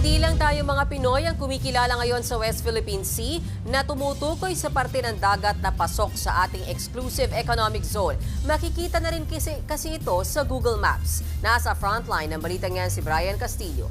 Hindi lang tayo mga Pinoy ang kumikilala ngayon sa West Philippine Sea na tumutukoy sa parte ng dagat na pasok sa ating exclusive economic zone. Makikita na rin kasi ito sa Google Maps. Nasa frontline ng balitang yan si Brian Castillo.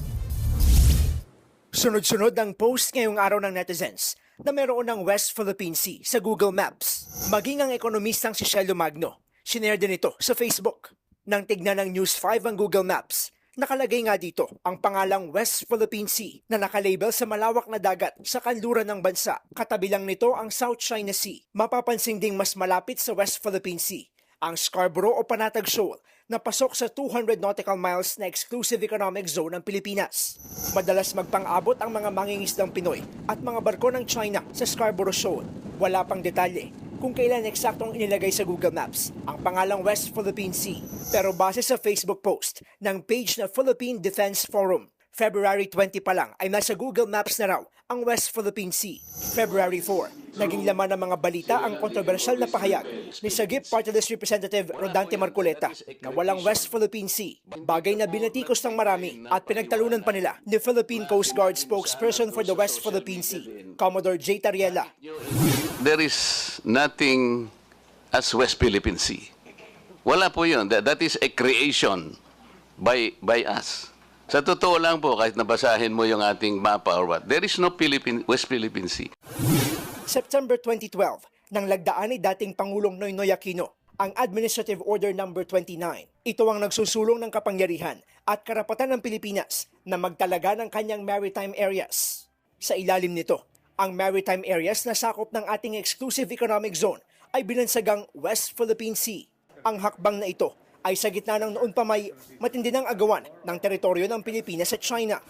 Sunod-sunod ang post ngayong araw ng netizens na meron ng West Philippine Sea sa Google Maps. Maging ang ekonomistang si Shelo Magno, sinare din ito sa Facebook. Nang tignan ng News 5 ang Google Maps, nakalagay nga dito ang pangalang West Philippine Sea na nakalabel sa malawak na dagat sa kanluran ng bansa. Katabi lang nito ang South China Sea. Mapapansin ding mas malapit sa West Philippine Sea ang Scarborough o Panatag Shoal na pasok sa 200 nautical miles na exclusive economic zone ng Pilipinas. Madalas magpang-abot ang mga mangingisdang Pinoy at mga barko ng China sa Scarborough Shoal. Wala pang detalye kung kailan eksaktong inilagay sa Google Maps ang pangalang West Philippine Sea. Pero base sa Facebook post ng page na Philippine Defense Forum, February 20 pa lang ay nasa Google Maps na raw ang West Philippine Sea. February 4, naging laman ng mga balita ang kontrobersyal na pahayag ni Sagip Party List Representative Rodante Marcoleta na walang West Philippine Sea. Bagay na binatikos ng marami at pinagtalunan pa nila ni Philippine Coast Guard spokesperson for the West Philippine Sea, Commodore J. Tariela. There is nothing as West Philippine Sea. Wala po yun. That is a creation by us. Sa totoo lang po, kahit nabasahin mo yung ating mapa or what, there is no West Philippine Sea. September 2012, nang lagdaan ni dating Pangulong Noynoy Aquino ang Administrative Order No. 29. Ito ang nagsusulong ng kapangyarihan at karapatan ng Pilipinas na magtalaga ng kanyang maritime areas. Sa ilalim nito, ang maritime areas na sakop ng ating exclusive economic zone ay binansagang West Philippine Sea. Ang hakbang na ito ay sa gitna ng noon pa may matindi ng agawan ng teritoryo ng Pilipinas at China.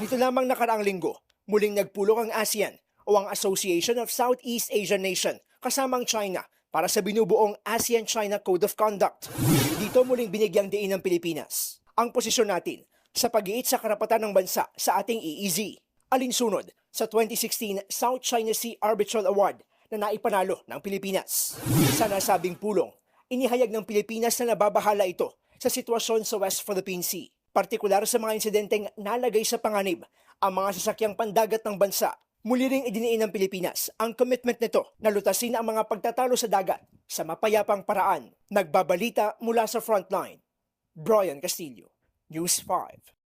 Nito lamang nakaraang linggo, muling nagpulong ang ASEAN o ang Association of Southeast Asian Nation kasamang China para sa binubuong ASEAN-China Code of Conduct. Dito muling binigyang diin ng Pilipinas ang posisyon natin sa pag-iit sa karapatan ng bansa sa ating EEZ. Alinsunod sa 2016 South China Sea Arbitral Award na naipanalo ng Pilipinas. Sa nasabing pulong, inihayag ng Pilipinas na nababahala ito sa sitwasyon sa West Philippine Sea, partikular sa mga insidenteng nalagay sa panganib ang mga sasakyang pandagat ng bansa. Muli ring idiniin ng Pilipinas ang commitment nito na lutasin ang mga pagtatalo sa dagat sa mapayapang paraan. Nagbabalita mula sa frontline. Brian Castillo, News 5.